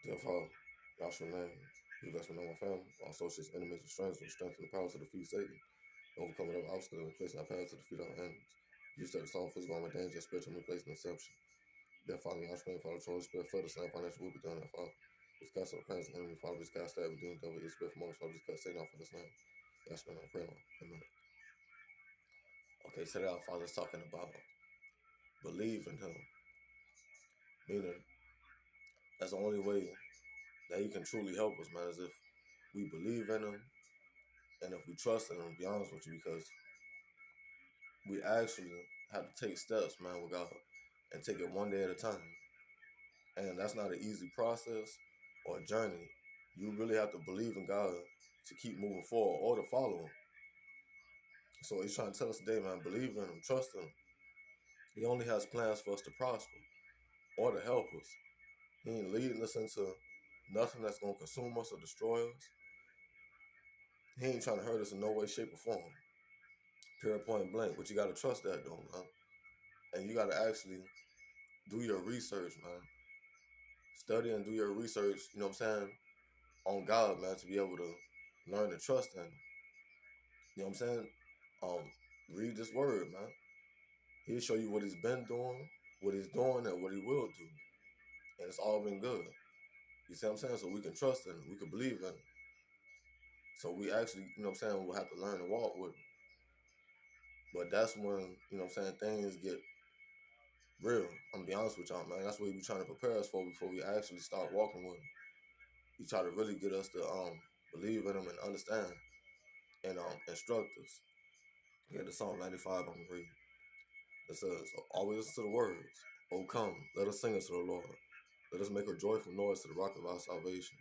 Therefore, Yahshua name, you bless me, know my family, my associates, enemies, and strangers, with strength and the power to defeat Satan, and overcome whatever obstacle and place in our path to defeat our enemies. You set the song physical armor, danger, spiritual place, and deception. Therefore, Yahshua name, Father, Holy Spirit, further sign financial will be done, that Father. Just cast out the plans of the enemy, Father, just cast that redeemed devil, is spirit from us, Father, just cut Satan off of this name. Yahshua name, I pray, Lord. Amen. Okay, today our Father's talking about believe in Him, meaning that's the only way that He can truly help us, man, is if we believe in Him and if we trust in Him, to be honest with you, because we actually have to take steps, man, with God and take it one day at a time. And that's not an easy process or journey. You really have to believe in God to keep moving forward or to follow Him. So He's trying to tell us today, man, believe in Him, trust in Him. He only has plans for us to prosper or to help us. He ain't leading us into nothing that's going to consume us or destroy us. He ain't trying to hurt us in no way, shape, or form. Period, point blank. But you got to trust that, though, man. And you got to actually do your research, man. Study and do your research, you know what I'm saying, on God, man, to be able to learn to trust in Him. You know what I'm saying? Read this word, man. He'll show you what He's been doing, what He's doing, and what He will do. And it's all been good. You see what I'm saying? So we can trust in Him. We can believe in Him. So we actually, you know what I'm saying, we'll have to learn to walk with Him. But that's when, you know what I'm saying, things get real. I'm going to be honest with y'all, man. That's what He be trying to prepare us for before we actually start walking with Him. He try to really get us to believe in Him and understand and instruct us. Yeah, the Psalm 95 I'm going to read. It says, always listen to the words. Oh, come, let us sing unto the Lord. Let us make a joyful noise to the rock of our salvation.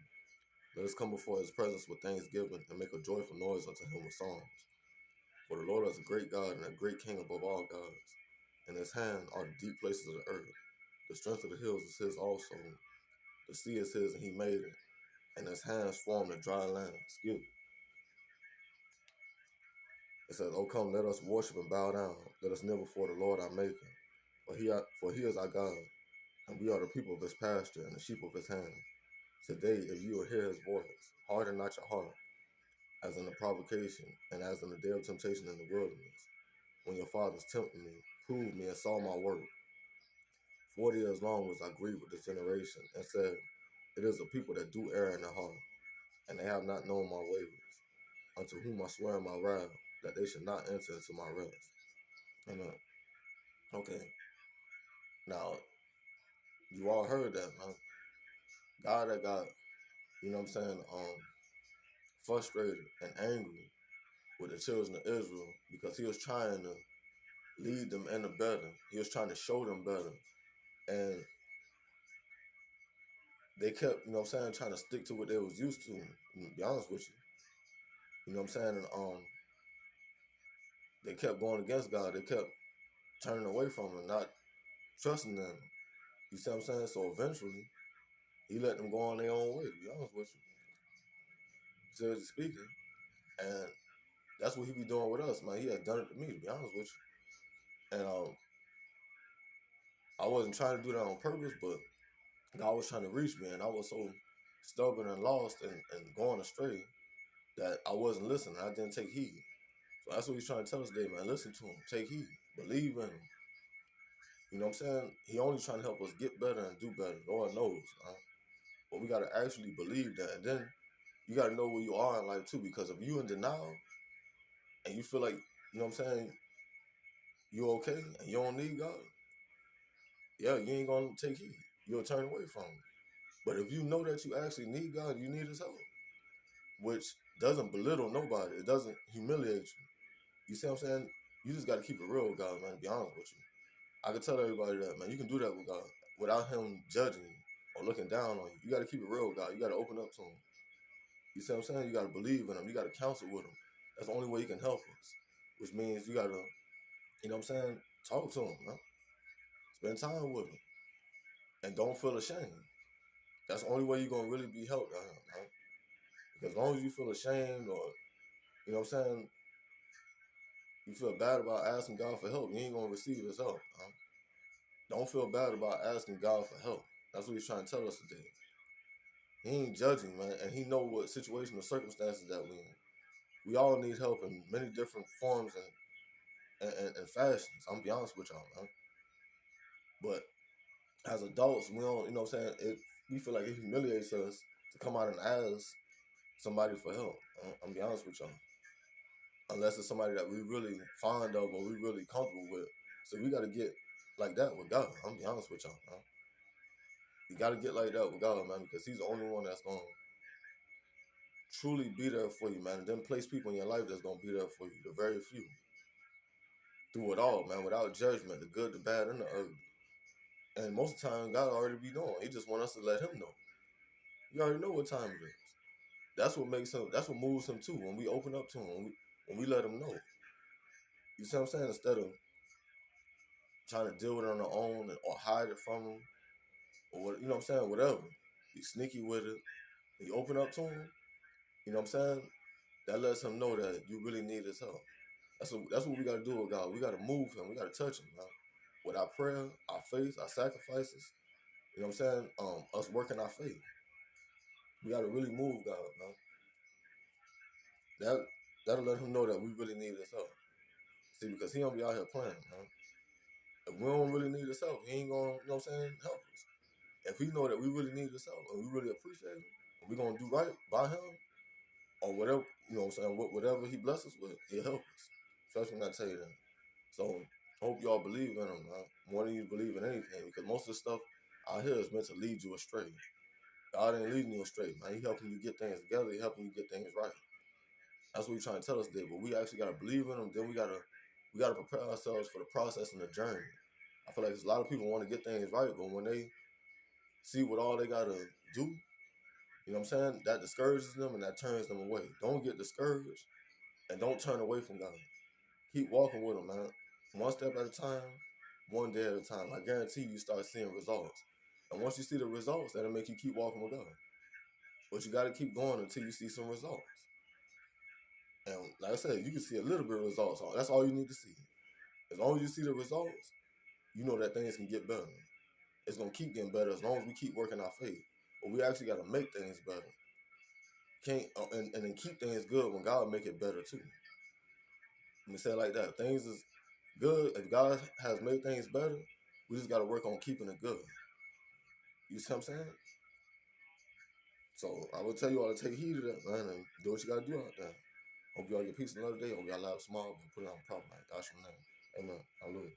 Let us come before His presence with thanksgiving and make a joyful noise unto Him with songs. For the Lord is a great God and a great King above all gods. In His hand are the deep places of the earth. The strength of the hills is His also. The sea is His and He made it. And His hands formed the dry land. Excuse me. It says, oh, come, let us worship and bow down. Let us kneel before the Lord our Maker. For he is our God, and we are the people of His pasture and the sheep of His hand. Today, if you will hear His voice, harden not your heart, as in the provocation, and as in the day of temptation in the wilderness, when your fathers tempted me, proved me, and saw my work. 40 years long was I grieved with this generation, and said, it is a people that do err in their heart, and they have not known my ways, unto whom I swear in my wrath, that they should not enter into my rest. Amen. Okay. Now, you all heard that, man. God that got, you know what I'm saying, frustrated and angry with the children of Israel because He was trying to lead them in the better. He was trying to show them better. And they kept, you know what I'm saying, trying to stick to what they was used to, to be honest with you. You know what I'm saying? And they kept going against God. They kept turning away from Him, not trusting them. You see what I'm saying? So eventually, He let them go on their own way, to be honest with you. Seriously speaking. And that's what He be doing with us, man. He has done it to me, to be honest with you. And I wasn't trying to do that on purpose, but God was trying to reach me, and I was so stubborn and lost and going astray that I wasn't listening. I didn't take heed. So that's what He's trying to tell us today, man. Listen to Him. Take heed. Believe in Him. You know what I'm saying? He only trying to help us get better and do better. Lord knows. But we got to actually believe that. And then you got to know where you are in life, too, because if you in denial and you feel like, you know what I'm saying, you okay and you don't need God, yeah, you ain't going to take heed. You'll turn away from Him. But if you know that you actually need God, you need His help, which doesn't belittle nobody. It doesn't humiliate you. You see what I'm saying? You just got to keep it real with God, man, to be honest with you. I can tell everybody that, man, you can do that with God without Him judging you or looking down on you. You got to keep it real with God. You got to open up to Him. You see what I'm saying? You got to believe in Him. You got to counsel with Him. That's the only way He can help us, which means you got to, you know what I'm saying, talk to Him, man. Spend time with Him. And don't feel ashamed. That's the only way you're going to really be helped out here, man. Because as long as you feel ashamed or, you know what I'm saying, you feel bad about asking God for help, you ain't going to receive His help. Don't feel bad about asking God for help. That's what He's trying to tell us today. He ain't judging, man, and he know what situation or circumstances that we in. We all need help in many different forms and fashions. I'm gonna be honest with y'all, man. But as adults, we don't, you know what I'm saying? We feel like it humiliates us to come out and ask somebody for help. I'm gonna be honest with y'all. Unless it's somebody that we really fond of or we really comfortable with. So we gotta get like that with God. I'm gonna be honest with y'all, man. You gotta get like that with God, man, because He's the only one that's gonna truly be there for you, man. And then place people in your life that's gonna be there for you. The very few. Through it all, man, without judgment, the good, the bad, and the ugly. And most of the time, God already be knowing. He just want us to let Him know. You already know what time it is. That's what makes Him. That's what moves Him too. When we open up to Him, when we let Him know. You see what I'm saying? Instead of trying to deal with it on our own or hide it from Him, or what, you know what I'm saying? Whatever. Be sneaky with it. You open up to Him. You know what I'm saying? That lets Him know that you really need His help. That's what we gotta do with God. We gotta move Him. We gotta touch Him, man. With our prayer, our faith, our sacrifices. You know what I'm saying? Us working our faith. We gotta really move God, man. That'll let Him know that we really need His help. See, because He don't be out here playing, man. If we don't really need His help, He ain't gonna, you know what I'm saying, help us. If He know that we really need His help and we really appreciate Him, and we gonna do right by Him or whatever, you know what I'm saying, whatever He blesses us with, He'll help us. Trust me when I tell you that. So I hope y'all believe in Him, man. More than you believe in anything, because most of the stuff out here is meant to lead you astray. God ain't leading you astray, man. He helping you get things together. He helping you get things right. That's what He's trying to tell us today. But we actually gotta believe in Him. Then we gotta prepare ourselves for the process and the journey. I feel like there's a lot of people want to get things right, but when they see what all they gotta do, you know what I'm saying, that discourages them and that turns them away. Don't get discouraged and don't turn away from God. Keep walking with Him, man. One step at a time, one day at a time. I guarantee you start seeing results. And once you see the results, that'll make you keep walking with God. But you got to keep going until you see some results. And like I said, you can see a little bit of results. That's all you need to see. As long as you see the results, you know that things can get better. It's going to keep getting better as long as we keep working our faith. But we actually got to make things better. Can't and then keep things good when God make it better too. Let me say it like that. Things is good. If God has made things better, we just got to work on keeping it good. You see what I'm saying? So I will tell you all to take heed of that, man, and do what you got to do out there. Hope y'all get peace another day. Hope y'all live small and put it on proper, man. Gosh, man. Amen. Hallelujah.